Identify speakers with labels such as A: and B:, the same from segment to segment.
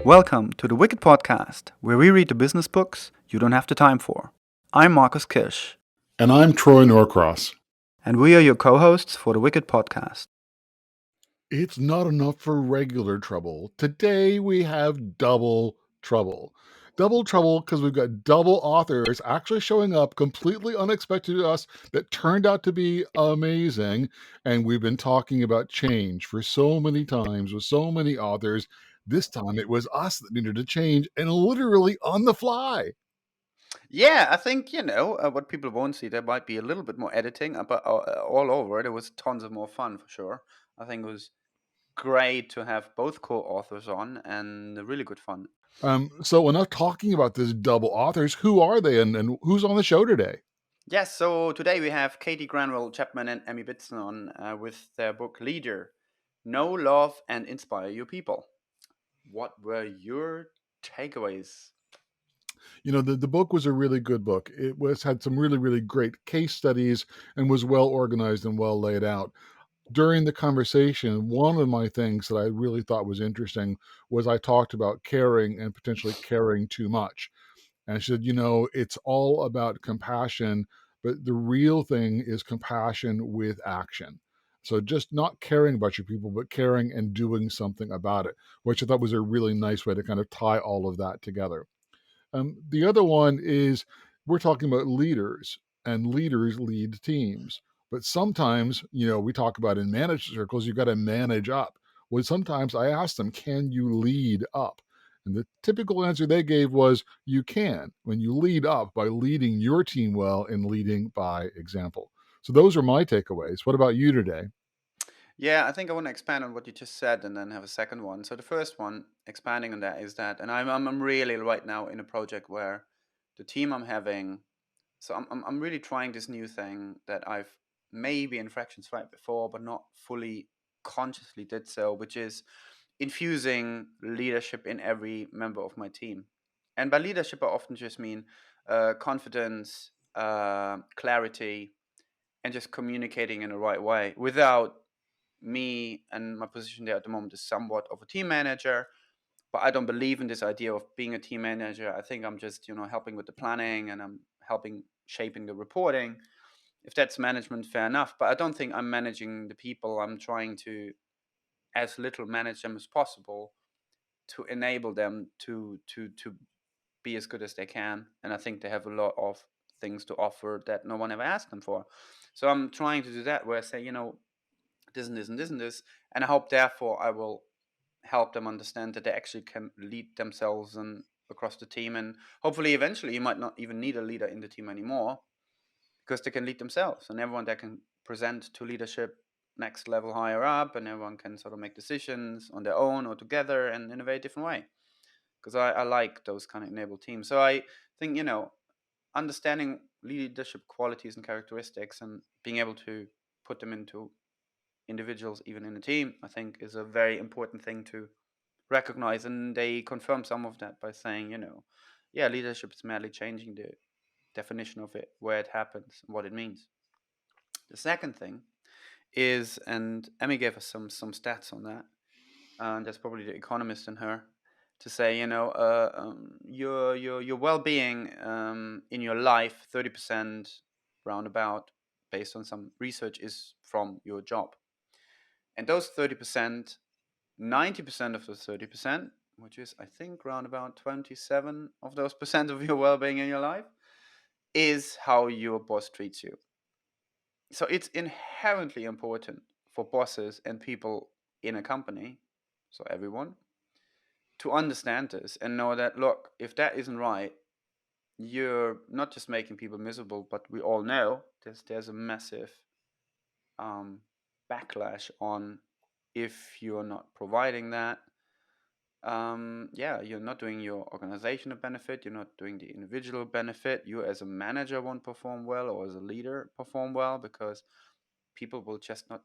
A: Welcome to the Wicked Podcast, where we read the business books you don't have the time for. I'm Marcus Kirsch.
B: And I'm Troy Norcross.
A: And we are your co-hosts for the Wicked Podcast.
B: It's not enough for regular trouble. Today we have double trouble. Double trouble because we've got double authors actually showing up completely unexpected to us that turned out to be amazing. And we've been talking about change for so many times with so many authors. This time it was us that needed to change and literally on the fly.
A: Yeah, I think, what people won't see, there might be a little bit more editing, but all over. There was tons of more fun for sure. I think it was great to have both co-authors on and really good fun.
B: So enough talking about this double authors. Who are they and who's on the show today?
A: Yes, so today we have Katy Granville-Chapman and Emmie Bidston on with their book Leader, Know, Love, and Inspire Your People. What were your takeaways?
B: You know, the book was a really good book. It had some really, really great case studies and was well organized and well laid out. During the conversation, one of my things that I really thought was interesting was I talked about caring and potentially caring too much. And she said, it's all about compassion, but the real thing is compassion with action. So just not caring about your people, but caring and doing something about it, which I thought was a really nice way to kind of tie all of that together. The other one is we're talking about leaders, and leaders lead teams. But sometimes, we talk about in managed circles, you've got to manage up. Well, sometimes I ask them, can you lead up? And the typical answer they gave was, you can, when you lead up by leading your team well and leading by example. So those are my takeaways. What about you today?
A: Yeah, I think I want to expand on what you just said and then have a second one. So the first one, expanding on that, is that, and I'm really right now in a project where the team I'm having, so I'm really trying this new thing that I've maybe in fractions tried before, but not fully consciously did so, which is infusing leadership in every member of my team. And by leadership, I often just mean confidence, clarity, and just communicating in the right way without me, and my position there at the moment is somewhat of a team manager, but I don't believe in this idea of being a team manager. I think I'm just, helping with the planning and I'm helping shaping the reporting. If that's management, fair enough, but I don't think I'm managing the people. I'm trying to as little manage them as possible to enable them to be as good as they can. And I think they have a lot of things to offer that no one ever asked them for. So I'm trying to do that where I say, this and this and this and this, and I hope therefore I will help them understand that they actually can lead themselves and across the team, and hopefully eventually you might not even need a leader in the team anymore because they can lead themselves, and everyone that can present to leadership next level higher up, and everyone can sort of make decisions on their own or together and in a very different way, because I like those kind of enabled teams. So I think understanding leadership qualities and characteristics and being able to put them into individuals, even in a team, I think is a very important thing to recognize. And they confirm some of that by saying, yeah, leadership is madly changing the definition of it, where it happens, and what it means. The second thing is, and Emmy gave us some stats on that, and that's probably the economist in her, to say, your well-being in your life, 30% roundabout, based on some research, is from your job. And those 30%, 90% of those 30%, which is, I think, around about 27 of those percent of your well-being in your life, is how your boss treats you. So it's inherently important for bosses and people in a company, so everyone, to understand this and know that, look, if that isn't right, you're not just making people miserable, but we all know there's a massive backlash on if you're not providing that. Yeah, you're not doing your organization a benefit, you're not doing the individual benefit. You as a manager won't perform well, or as a leader perform well, because people will just not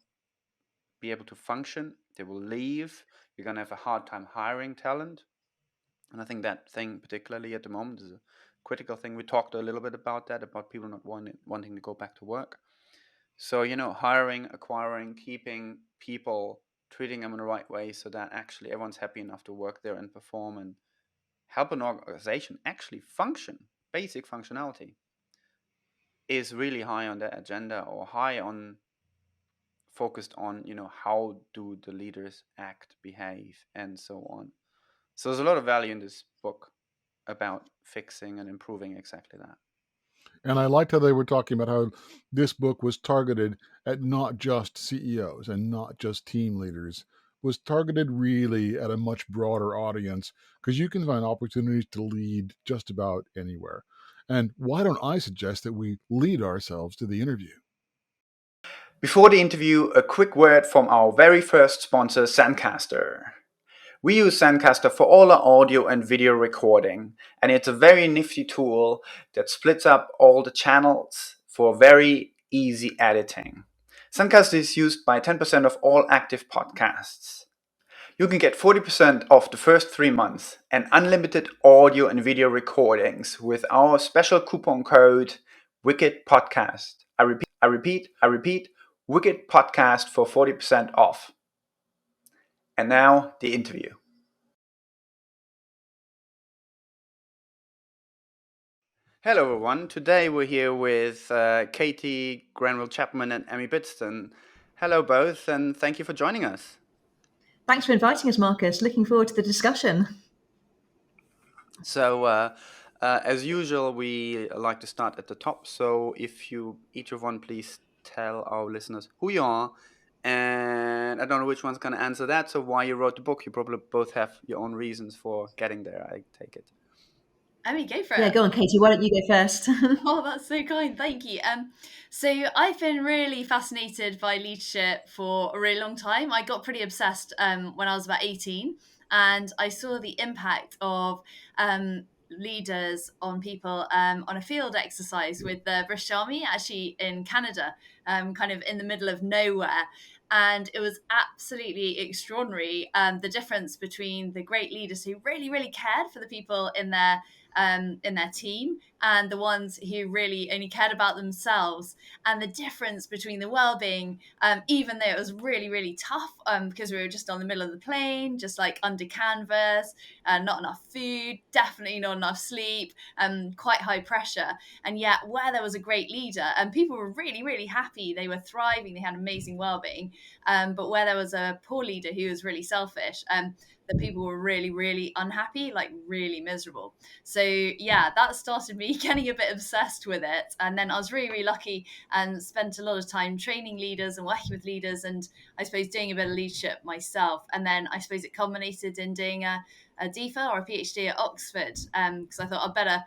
A: be able to function. They will leave. You're going to have a hard time hiring talent. And I think that thing, particularly at the moment, is a critical thing. We talked a little bit about that, about people not wanting to go back to work. So, hiring, acquiring, keeping people treating them in the right way so that actually everyone's happy enough to work there and perform and help an organization actually function, basic functionality, is really high on their agenda, or high on focused on, how do the leaders act, behave, and so on. So there's a lot of value in this book about fixing and improving exactly that.
B: And I liked how they were talking about how this book was targeted at not just CEOs and not just team leaders, was targeted really at a much broader audience, because you can find opportunities to lead just about anywhere. And why don't I suggest that we lead ourselves to the interview?
A: Before the interview, a quick word from our very first sponsor, Zencaster. We use Zencaster for all our audio and video recording, and it's a very nifty tool that splits up all the channels for very easy editing. Zencaster is used by 10% of all active podcasts. You can get 40% off the first 3 months and unlimited audio and video recordings with our special coupon code wickedpodcast. I repeat, wickedpodcast for 40% off. And now the interview. Hello everyone, today we're here with Katy Granville-Chapman and Emmie Bidston. Hello both, and thank you for joining us.
C: Thanks for inviting us, Marcus. Looking forward to the discussion.
A: So, as usual, we like to start at the top. So if you, each of one, please tell our listeners who you are, and I don't know which one's going to answer that, so why you wrote the book. You probably both have your own reasons for getting there, I take it.
D: Emmie, go for it.
C: Yeah, go on, Katy. Why don't you go first?
D: Oh, that's so kind. Thank you. So I've been really fascinated by leadership for a really long time. I got pretty obsessed when I was about 18, and I saw the impact of leaders on people on a field exercise with the British Army, actually in Canada, kind of in the middle of nowhere. And it was absolutely extraordinary, the difference between the great leaders who really, really cared for the people in their team, and the ones who really only cared about themselves, and the difference between the well-being, even though it was really, really tough, because we were just on the middle of the plane, just like under canvas, not enough food, definitely not enough sleep, quite high pressure. And yet where there was a great leader, and people were really, really happy, they were thriving, they had amazing well-being, but where there was a poor leader who was really selfish, the people were really, really unhappy, like really miserable. So yeah, that started me getting a bit obsessed with it. And then I was really, really lucky and spent a lot of time training leaders and working with leaders, and I suppose doing a bit of leadership myself. And then I suppose it culminated in doing a DPhil or a PhD at Oxford, because I thought I'd better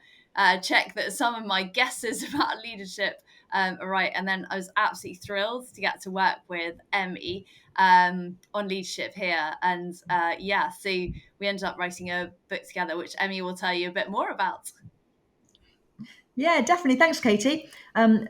D: check that some of my guesses about leadership are right. And then I was absolutely thrilled to get to work with Emmie on leadership here. And so we ended up writing a book together, which Emmie will tell you a bit more about.
C: Yeah, definitely. Thanks, Katy.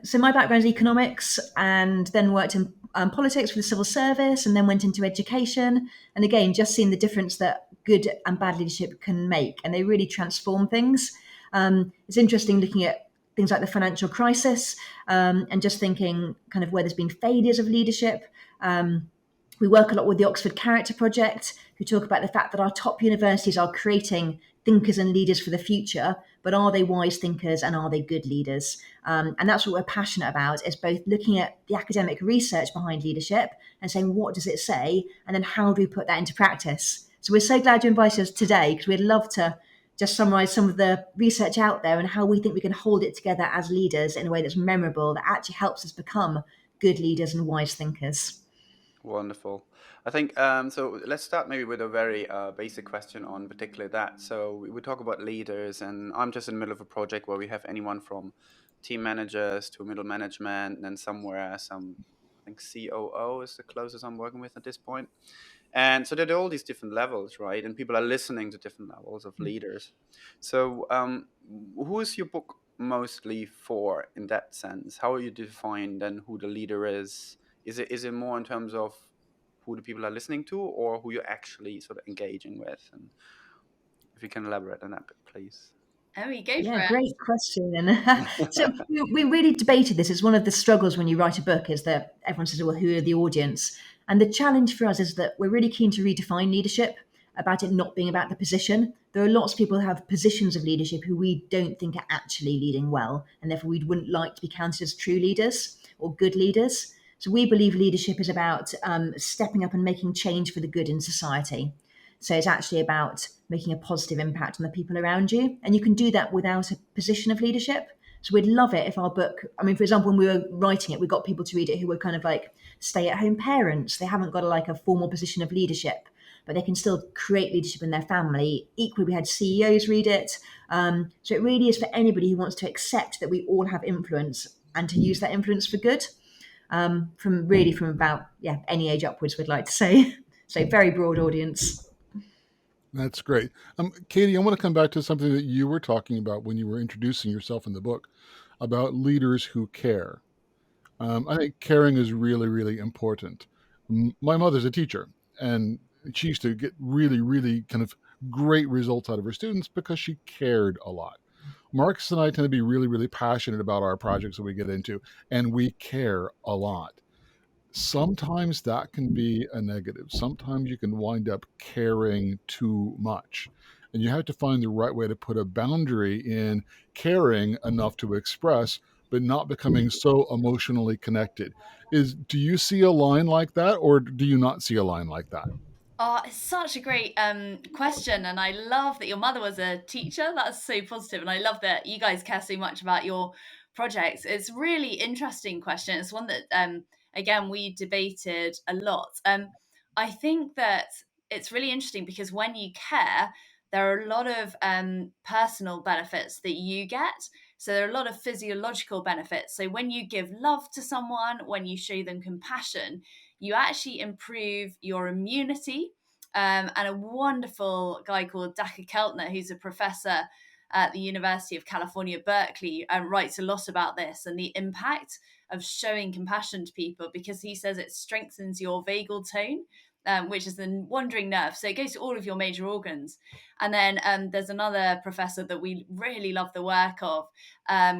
C: So my background is economics, and then worked in politics for the civil service, and then went into education. And again, just seeing the difference that good and bad leadership can make, and they really transform things. It's interesting looking at things like the financial crisis, and just thinking kind of where there's been failures of leadership. We work a lot with the Oxford Character Project, who talk about the fact that our top universities are creating thinkers and leaders for the future, but are they wise thinkers and are they good leaders? And that's what we're passionate about, is both looking at the academic research behind leadership and saying, what does it say? And then how do we put that into practice? So we're so glad you invited us today, because we'd love to just summarize some of the research out there and how we think we can hold it together as leaders in a way that's memorable, that actually helps us become good leaders and wise thinkers.
A: Wonderful. I think so. Let's start maybe with a very basic question on particularly that. So we talk about leaders, and I'm just in the middle of a project where we have anyone from team managers to middle management, and then somewhere I think COO is the closest I'm working with at this point. And so there are all these different levels, right? And people are listening to different levels of leaders. So who is your book mostly for in that sense? How are you define then who the leader is? Is it more in terms of who the people are listening to, or who you're actually sort of engaging with? And if you can elaborate on that bit, please.
D: Emmie, go for it.
C: Yeah, great question. So we really debated this. It's one of the struggles when you write a book, is that everyone says, well, who are the audience? And the challenge for us is that we're really keen to redefine leadership, about it not being about the position. There are lots of people who have positions of leadership who we don't think are actually leading well, and therefore we wouldn't like to be counted as true leaders or good leaders. So we believe leadership is about stepping up and making change for the good in society. So it's actually about making a positive impact on the people around you. And you can do that without a position of leadership. So we'd love it if our book, I mean, for example, when we were writing it, we got people to read it who were kind of like stay-at-home parents. They haven't got like a formal position of leadership, but they can still create leadership in their family. Equally, we had CEOs read it. So it really is for anybody who wants to accept that we all have influence and to use that influence for good. From about any age upwards, we'd like to say. So very broad audience.
B: That's great. Katy, I want to come back to something that you were talking about when you were introducing yourself in the book about leaders who care. I think caring is really, really important. My mother's a teacher, and she used to get really, really kind of great results out of her students because she cared a lot. Marcus and I tend to be really, really passionate about our projects that we get into, and we care a lot. Sometimes that can be a negative. Sometimes you can wind up caring too much. And you have to find the right way to put a boundary in caring enough to express, but not becoming so emotionally connected. Do you see a line like that, or do you not see a line like that?
D: Oh, it's such a great question, and I love that your mother was a teacher. That's so positive, and I love that you guys care so much about your projects. It's a really interesting question. It's one that, again, we debated a lot. I think that it's really interesting because when you care, there are a lot of personal benefits that you get. So there are a lot of physiological benefits. So when you give love to someone, when you show them compassion, you actually improve your immunity. And a wonderful guy called Daka Keltner, who's a professor at the University of California, Berkeley, writes a lot about this and the impact of showing compassion to people, because he says it strengthens your vagal tone, which is the wandering nerve. So it goes to all of your major organs. And then there's another professor that we really love the work of,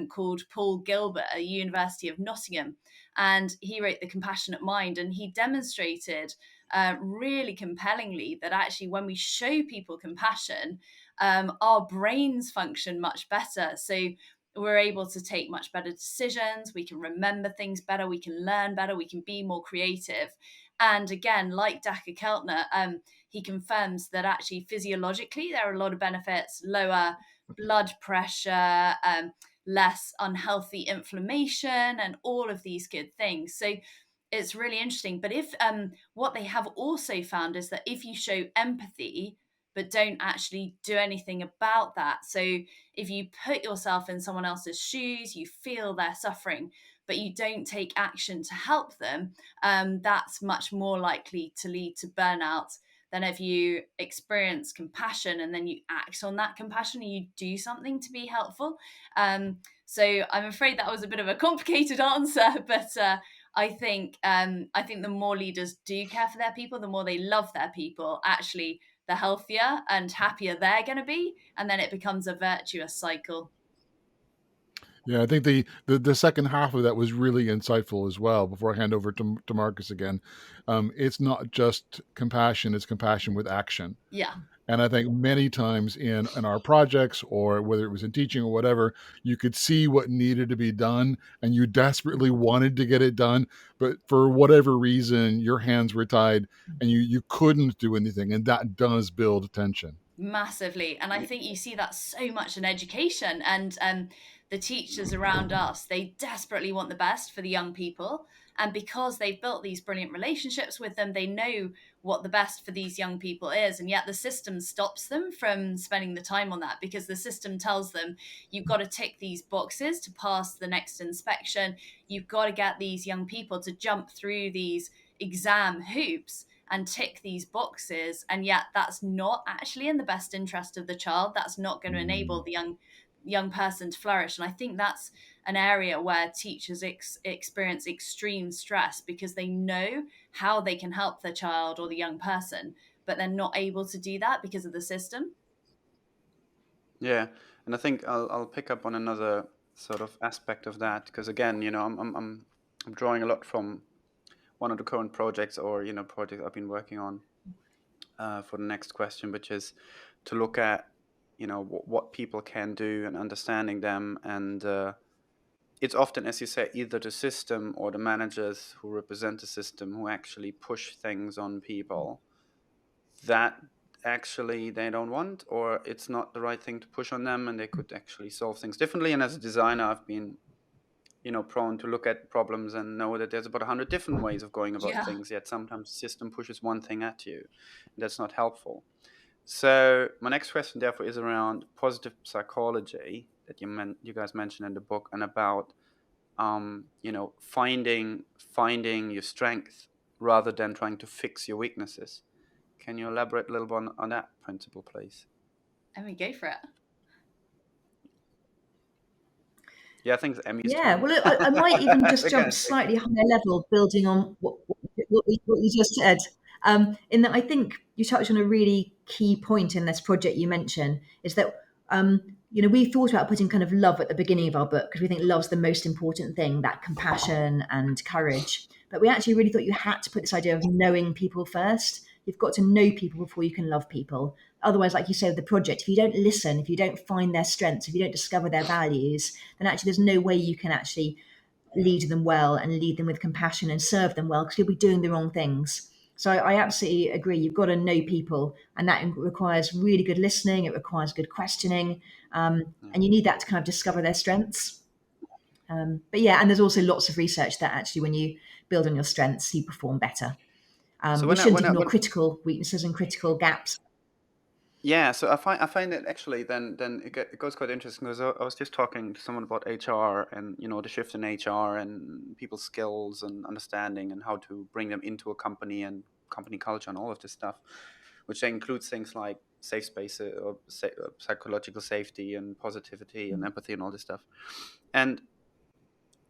D: called Paul Gilbert at the University of Nottingham. And he wrote The Compassionate Mind, and he demonstrated really compellingly that actually when we show people compassion, our brains function much better. So we're able to take much better decisions, we can remember things better, we can learn better, we can be more creative. And again, like Daka Keltner, he confirms that actually physiologically there are a lot of benefits: lower blood pressure, less unhealthy inflammation, and all of these good things. So it's really interesting. But if what they have also found is that if you show empathy but don't actually do anything about that, so if you put yourself in someone else's shoes, you feel their suffering, but you don't take action to help them, that's much more likely to lead to burnout than if you experience compassion and then you act on that compassion and you do something to be helpful. So I'm afraid that was a bit of a complicated answer, but I think the more leaders do care for their people, the more they love their people, actually, the healthier and happier they're going to be, and then it becomes a virtuous cycle.
B: Yeah, I think the second half of that was really insightful as well. Before I hand over to Marcus again, it's not just compassion; it's compassion with action.
D: Yeah.
B: And I think many times in our projects, or whether it was in teaching or whatever, you could see what needed to be done and you desperately wanted to get it done. But for whatever reason, your hands were tied and you couldn't do anything. And that does build tension.
D: Massively. And I think you see that so much in education, and the teachers around us, they desperately want the best for the young people, and because they've built these brilliant relationships with them, they know what the best for these young people is, and yet the system stops them from spending the time on that, because the system tells them you've got to tick these boxes to pass the next inspection, you've got to get these young people to jump through these exam hoops and tick these boxes, and yet that's not actually in the best interest of the child. That's not going to enable the young person to flourish. And I think that's an area where teachers experience extreme stress, because they know how they can help the child or the young person, but they're not able to do that because of the system.
A: Yeah, and I think I'll pick up on another sort of aspect of that, because again, I'm drawing a lot from one of the current projects or projects I've been working on for the next question, which is to look at what people can do and understanding them. And it's often, as you say, either the system or the managers who represent the system who actually push things on people that actually they don't want, or it's not the right thing to push on them, and they could actually solve things differently. And as a designer, I've been prone to look at problems and know that there's about 100 different ways of going about
D: Yeah.
A: things, yet sometimes the system pushes one thing at you, and that's not helpful. So my next question therefore is around positive psychology that you guys mentioned in the book, and about finding your strength rather than trying to fix your weaknesses. Can you elaborate a little bit on that principle, please?
D: And we go for it.
A: Yeah, I think it's Emmy's
C: Yeah,
A: turn.
C: well, I might even just
A: Okay.
C: jump slightly higher level, building on what you just said. In that, I think you touched on a really key point in this project you mentioned, is that we thought about putting kind of love at the beginning of our book because we think love's the most important thing, that compassion and courage. But we actually really thought you had to put this idea of knowing people first. You've got to know people before you can love people. Otherwise, like you say with the project, if you don't listen, if you don't find their strengths, if you don't discover their values, then actually there's no way you can actually lead them well and lead them with compassion and serve them well, because you'll be doing the wrong things. So I absolutely agree. You've got to know people, and that requires really good listening. It requires good questioning, and you need that to kind of discover their strengths. But yeah, and there's also lots of research that actually when you build on your strengths, you perform better.
A: So
C: We shouldn't ignore critical weaknesses and critical gaps.
A: Yeah, so I find that actually then it goes quite interesting, because I was just talking to someone about HR and the shift in HR and people's skills and understanding and how to bring them into a company and company culture and all of this stuff, which then includes things like safe space or psychological safety and positivity and empathy and all this stuff. And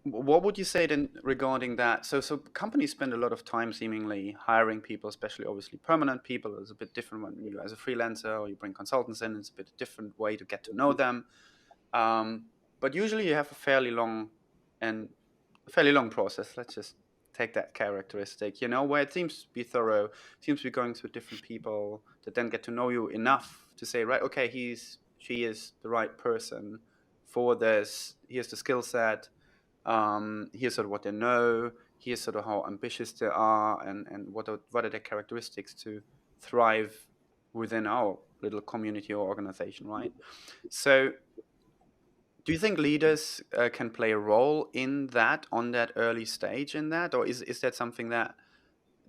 A: what would you say then regarding that? So companies spend a lot of time seemingly hiring people, especially obviously permanent people. It's a bit different when you as a freelancer or you bring consultants in. It's a bit different way to get to know them. But usually you have a fairly long process. Let's just take that characteristic, where it seems to be thorough, seems to be going through different people that then get to know you enough to say, right, okay, she is the right person for this. Here's the skill set. Here's sort of what they know. Here's sort of how ambitious they are, and what are their characteristics to thrive within our little community or organization, right? So, do you think leaders can play a role in that on that early stage in that, or is that something that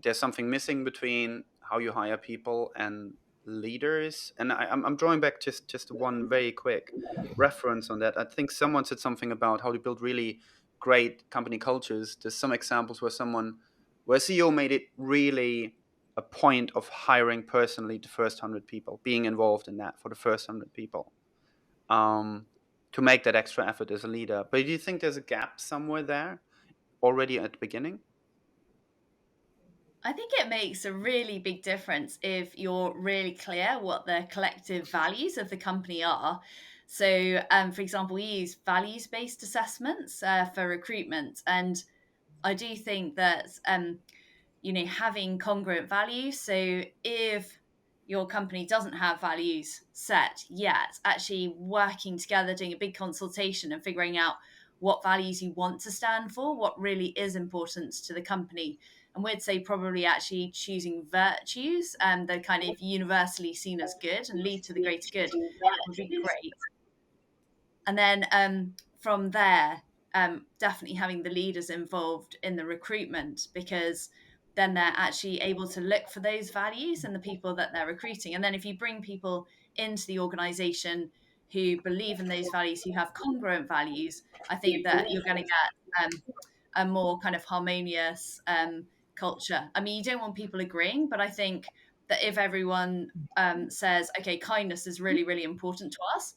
A: there's something missing between how you hire people and leaders? And I'm drawing back just one very quick reference on that. I think someone said something about how to build really great company cultures. There's some examples where CEO made it really a point of hiring personally the first 100 people, being involved in that for the first 100 people, to make that extra effort as a leader. But do you think there's a gap somewhere there already at the beginning?
D: I think it makes a really big difference if you're really clear what the collective values of the company are. So, for example, we use values-based assessments for recruitment, and I do think that having congruent values. So, if your company doesn't have values set yet, actually working together, doing a big consultation and figuring out what values you want to stand for, what really is important to the company. And we'd say probably actually choosing virtues that are kind of universally seen as good and lead to the greater good would be great. And then from there, definitely having the leaders involved in the recruitment, because then they're actually able to look for those values in the people that they're recruiting. And then if you bring people into the organization who believe in those values, who have congruent values, I think that you're going to get a more kind of harmonious culture. I mean, you don't want people agreeing, but I think that if everyone says, okay, kindness is really, really important to us,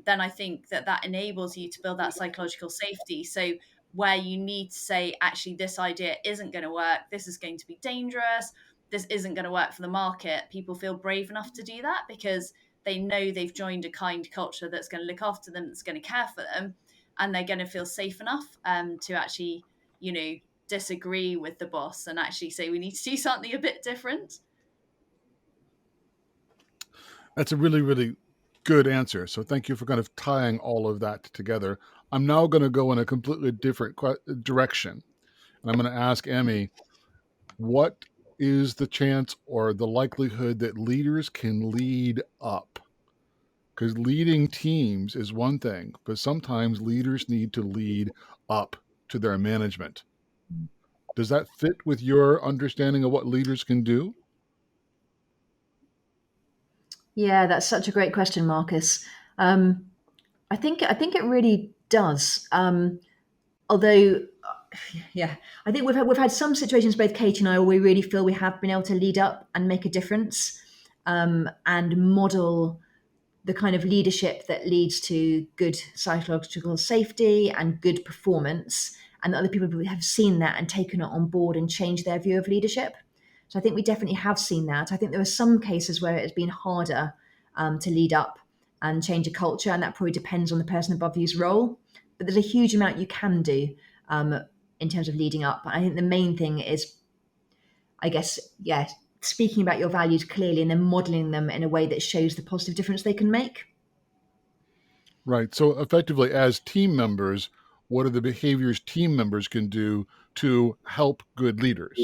D: then I think that enables you to build that psychological safety. So where you need to say, actually, this idea isn't going to work, this is going to be dangerous, this isn't going to work for the market, people feel brave enough to do that because they know they've joined a kind culture that's going to look after them, that's going to care for them, and they're going to feel safe enough to actually, disagree with the boss and actually say we need to do something a bit different.
B: That's a really, really good answer. So thank you for kind of tying all of that together. I'm now going to go in a completely different direction. And I'm going to ask Emmie, what is the chance or the likelihood that leaders can lead up? Because leading teams is one thing, but sometimes leaders need to lead up to their management. Does that fit with your understanding of what leaders can do?
C: Yeah, that's such a great question, Marcus. I think it really does. Although, yeah, I think we've had some situations, both Katie and I, where we really feel we have been able to lead up and make a difference, and model the kind of leadership that leads to good psychological safety and good performance, and that other people have seen that and taken it on board and changed their view of leadership. So I think we definitely have seen that. I think there are some cases where it has been harder to lead up and change a culture, and that probably depends on the person above you's role. But there's a huge amount you can do in terms of leading up. I think the main thing is, I guess, yeah, speaking about your values clearly and then modeling them in a way that shows the positive difference they can make.
B: Right. So effectively, as team members, what are the behaviors team members can do to help good leaders?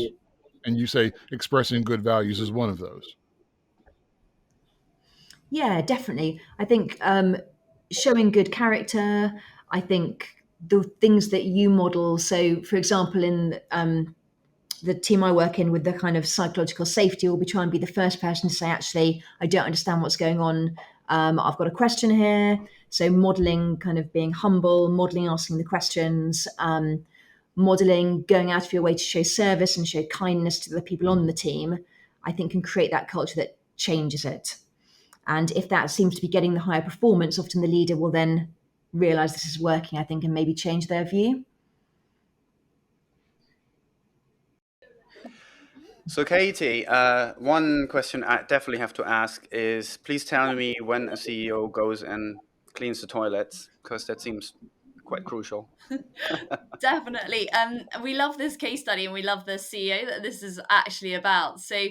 B: And you say expressing good values is one of those.
C: Yeah, definitely. I think showing good character, I think the things that you model. So, for example, in the team I work in with the kind of psychological safety, will be trying to be the first person to say, actually, I don't understand what's going on. I've got a question here. So, modeling kind of being humble, modeling asking the questions, modeling going out of your way to show service and show kindness to the people on the team, I think can create that culture that changes it. And if that seems to be getting the higher performance, often the leader will then realize this is working, I think, and maybe change their view.
A: So, Katie, one question I definitely have to ask is, please tell me when a CEO goes and cleans the toilets, because that seems quite crucial.
D: Definitely. We love this case study and we love the CEO that this is actually about. So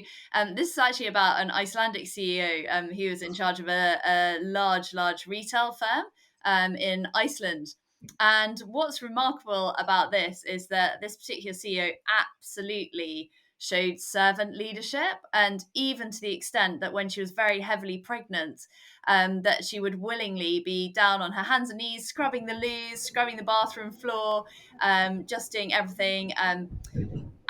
D: this is actually about an Icelandic CEO who was in charge of a large retail firm in Iceland. And what's remarkable about this is that this particular CEO absolutely showed servant leadership, and even to the extent that when she was very heavily pregnant, that she would willingly be down on her hands and knees, scrubbing the loos, scrubbing the bathroom floor, just doing everything.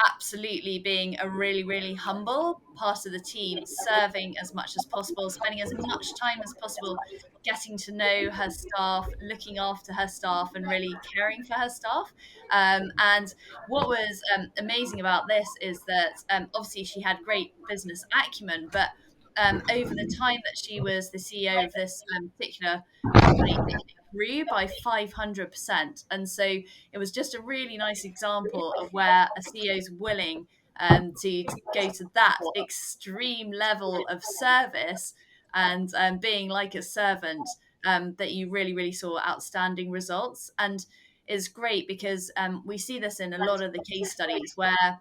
D: Absolutely being a really humble part of the team, serving as much as possible, spending as much time as possible getting to know her staff, looking after her staff, and really caring for her staff. And what was amazing about this is that obviously she had great business acumen, but over the time that she was the CEO of this particular company, grew by 500%. And so it was just a really nice example of where a CEO is willing to go to that extreme level of service and being like a servant, that you really saw outstanding results. And it's great because we see this in a lot of the case studies where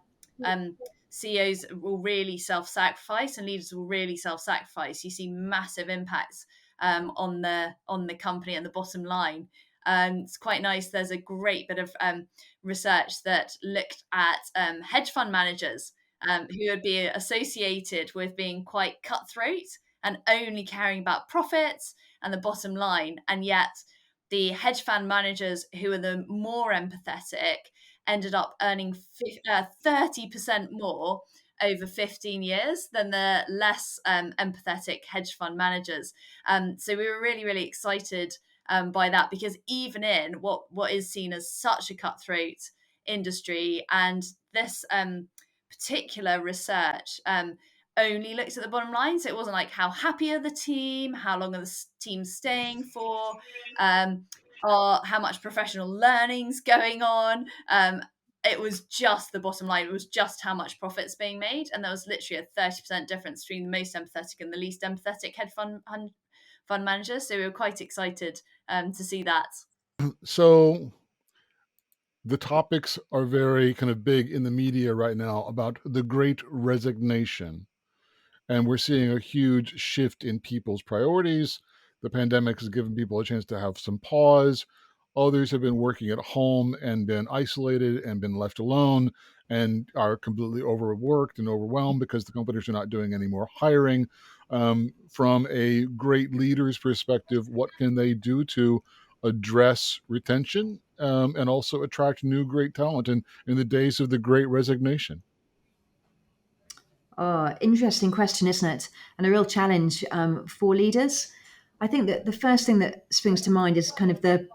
D: CEOs will really self-sacrifice and leaders will really self-sacrifice. You see massive impacts on the company and the bottom line. It's quite nice. There's a great bit of research that looked at hedge fund managers who would be associated with being quite cutthroat and only caring about profits and the bottom line. And yet the hedge fund managers who are the more empathetic ended up earning 30% more over 15 years than the less empathetic hedge fund managers. So we were really excited by that, because even in what is seen as such a cutthroat industry, and this particular research only looked at the bottom line. So it wasn't like how happy are the team, how long are the team staying for, or how much professional learning's going on. It was just the bottom line. It was just how much profit's being made. And there was literally a 30% difference between the most empathetic and the least empathetic hedge fund managers. So we were quite excited to see that.
B: So The topics are very kind of big in the media right now about the Great Resignation. And we're seeing a huge shift in people's priorities. The pandemic has given people a chance to have some pause. Others have been working at home and been isolated and been left alone and are completely overworked and overwhelmed because the companies are not doing any more hiring. From a great leader's perspective, what can they do to address retention and also attract new great talent in the days of the Great Resignation?
C: Oh, interesting question, isn't it? And a real challenge for leaders. I think that the first thing that springs to mind is kind of the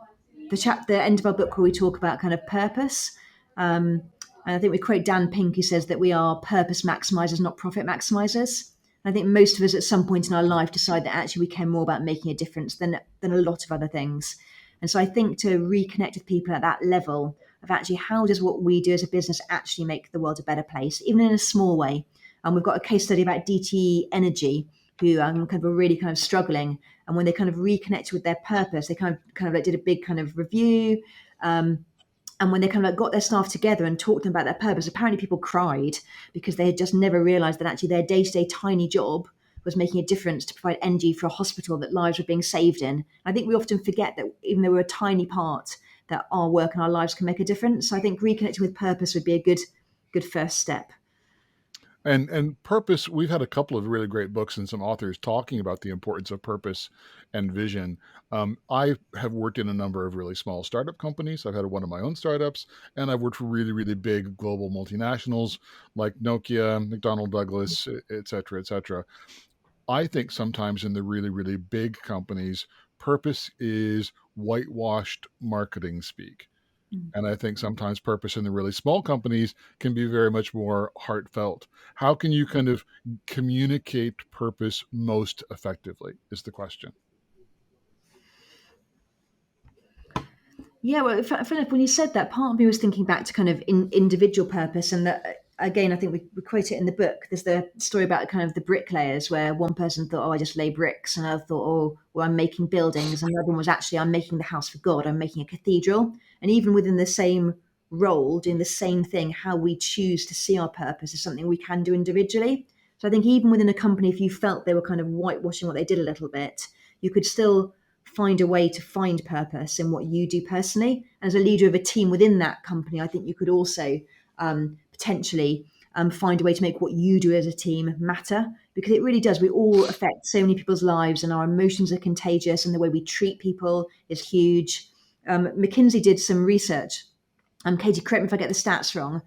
C: end of our book where we talk about kind of purpose. And I think we quote Dan Pink, who says that we are purpose maximizers, not profit maximizers. I think most of us at some point in our life decide that actually we care more about making a difference than a lot of other things. And so I think to reconnect with people at that level of actually how does what we do as a business actually make the world a better place, even in a small way. And we've got a case study about DTE Energy, who kind of are really kind of struggling. And when they kind of reconnected with their purpose, they kind of like did a big kind of review. And when they kind of like got their staff together and talked to them about their purpose, apparently people cried because they had just never realized that actually their day-to-day tiny job was making a difference to provide energy for a hospital that lives were being saved in. I think we often forget that even though we're a tiny part, that our work and our lives can make a difference. So I think reconnecting with purpose would be a good first step.
B: And purpose, we've had a couple of really great books and some authors talking about the importance of purpose and vision. I have worked in a number of really small startup companies. I've had one of my own startups, and I've worked for really, really big global multinationals like Nokia, McDonnell Douglas, et cetera, et cetera. I think sometimes in the really, really big companies, purpose is whitewashed marketing speak. And I think sometimes purpose in the really small companies can be very much more heartfelt. How can you kind of communicate purpose most effectively is the question.
C: Yeah, well, Philip, when you said that, part of me was thinking back to kind of individual purpose, and that again, I think we quote it in the book. There's the story about kind of the bricklayers, where one person thought, "Oh, I just lay bricks," and another thought, "Oh, well, I'm making buildings," and the other one was actually, "I'm making the house for God. I'm making a cathedral." And even within the same role, doing the same thing, how we choose to see our purpose is something we can do individually. So I think even within a company, if you felt they were kind of whitewashing what they did a little bit, you could still find a way to find purpose in what you do personally. As a leader of a team within that company, I think you could also potentially find a way to make what you do as a team matter, because it really does. We all affect so many people's lives, and our emotions are contagious, and the way we treat people is huge. McKinsey did some research. Katie, correct me if I get the stats wrong,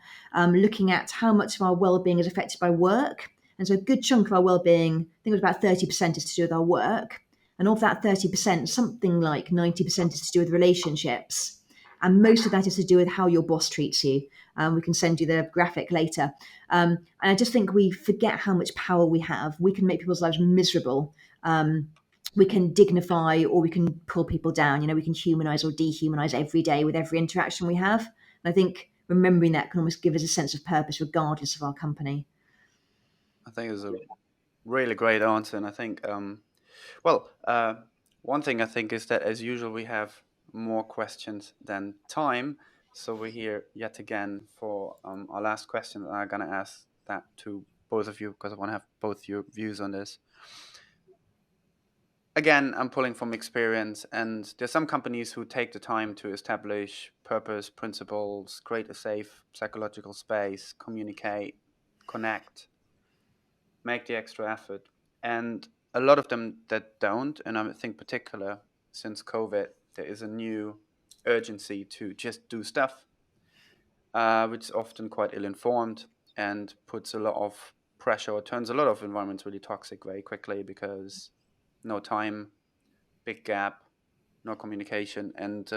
C: looking at how much of our well-being is affected by work. And so a good chunk of our well-being, I think it was about 30% is to do with our work. And of that 30%, something like 90% is to do with relationships. And most of that is to do with how your boss treats you. We can send you the graphic later. And I just think we forget how much power we have. We can make people's lives miserable. We can dignify or we can pull people down. We can humanize or dehumanize every day with every interaction we have. And I think remembering that can almost give us a sense of purpose regardless of our company.
A: I think it's a really great answer, and I think, one thing I think is that as usual we have more questions than time, so we're here yet again for our last question, and I'm gonna ask that to both of you because I want to have both your views on this. Again, I'm pulling from experience, and there's some companies who take the time to establish purpose, principles, create a safe psychological space, communicate, connect, make the extra effort. And a lot of them that don't, and I think particular since COVID, there is a new urgency to just do stuff, which is often quite ill-informed and puts a lot of pressure or turns a lot of environments really toxic very quickly because no time, big gap, no communication, and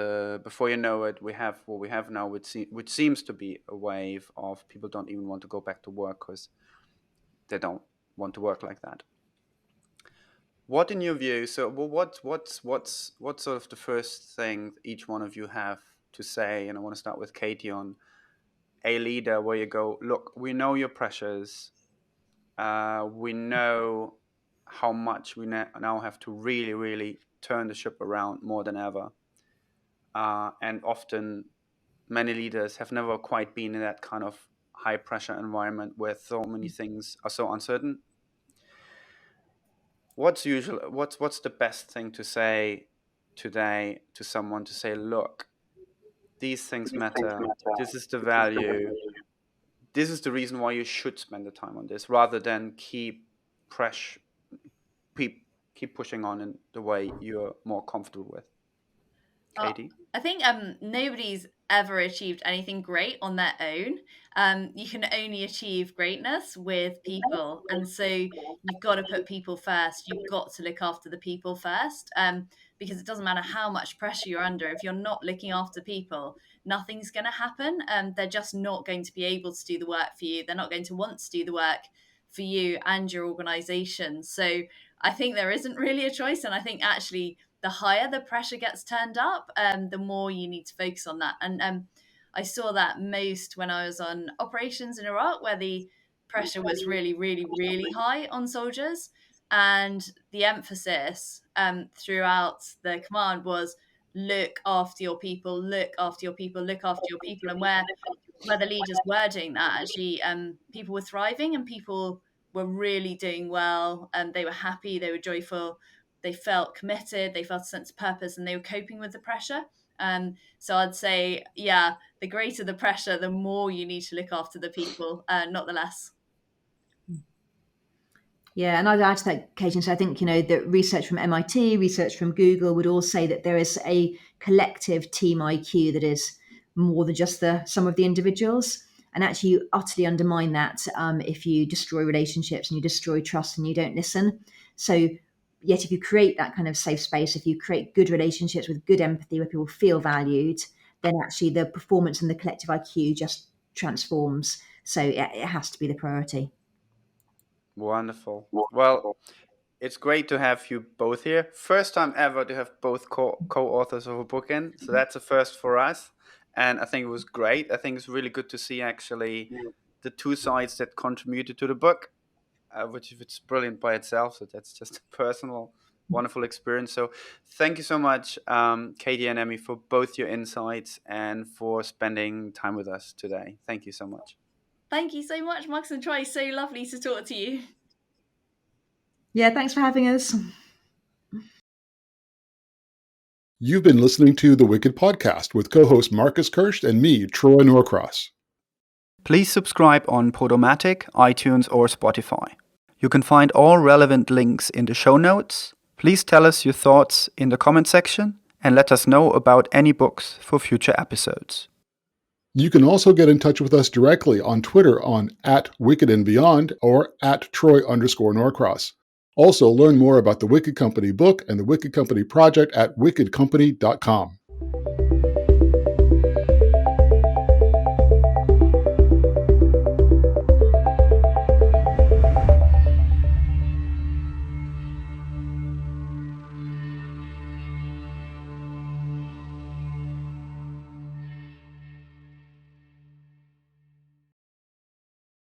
A: before you know it, we have what we have now, which seems to be a wave of people don't even want to go back to work because they don't want to work like that. What, in your view? So, well, what's sort of the first thing each one of you have to say? And I want to start with Katy on a leader where you go, look, we know your pressures. We know how much we now have to really, really turn the ship around more than ever. And often many leaders have never quite been in that kind of high pressure environment where so many things are so uncertain. What's the best thing to say today to someone, to say, look, these things matter. This is the value. This is the reason why you should spend the time on this, rather than keep pushing on in the way you're more comfortable with. Katy?
D: I think nobody's ever achieved anything great on their own. You can only achieve greatness with people, and so you've got to put people first. You've got to look after the people first, because it doesn't matter how much pressure you're under. If you're not looking after people, nothing's going to happen. They're just not going to be able to do the work for you. They're not going to want to do the work for you and your organization. So I think there isn't really a choice, and I think actually the higher the pressure gets turned up, the more you need to focus on that. And I saw that most when I was on operations in Iraq, where the pressure was really, really, really high on soldiers. And the emphasis throughout the command was look after your people, look after your people, look after your people. And where the leaders were doing that, actually, people were thriving and people were really doing well. And they were happy, they were joyful, they felt committed, they felt a sense of purpose, and they were coping with the pressure. So I'd say, yeah, the greater the pressure, the more you need to look after the people, not the less.
C: Yeah, and I'd add to that, Katie, so I think, the research from MIT, research from Google would all say that there is a collective team IQ that is more than just the sum of the individuals. And actually, you utterly undermine that if you destroy relationships and you destroy trust and you don't listen. So yet if you create that kind of safe space, if you create good relationships with good empathy where people feel valued, then actually the performance and the collective IQ just transforms. So it has to be the priority.
A: Wonderful. Well, it's great to have you both here. First time ever to have both co-authors of a book in. So that's a first for us. And I think it was great. I think it's really good to see actually the two sides that contributed to the book, which it's brilliant by itself. So that's just a personal, wonderful experience. So thank you so much, Katy and Emmie, for both your insights and for spending time with us today. Thank you so much.
D: Thank you so much, Max and Troy. So lovely to talk to you.
C: Yeah, thanks for having us.
B: You've been listening to The Wicked Podcast with co-host Marcus Kirsch and me, Troy Norcross.
A: Please subscribe on Podomatic, iTunes, or Spotify. You can find all relevant links in the show notes. Please tell us your thoughts in the comment section and let us know about any books for future episodes.
B: You can also get in touch with us directly on Twitter on @WickedandBeyond or @Troy_Norcross. Also, learn more about the Wicked Company book and the Wicked Company project at wickedcompany.com.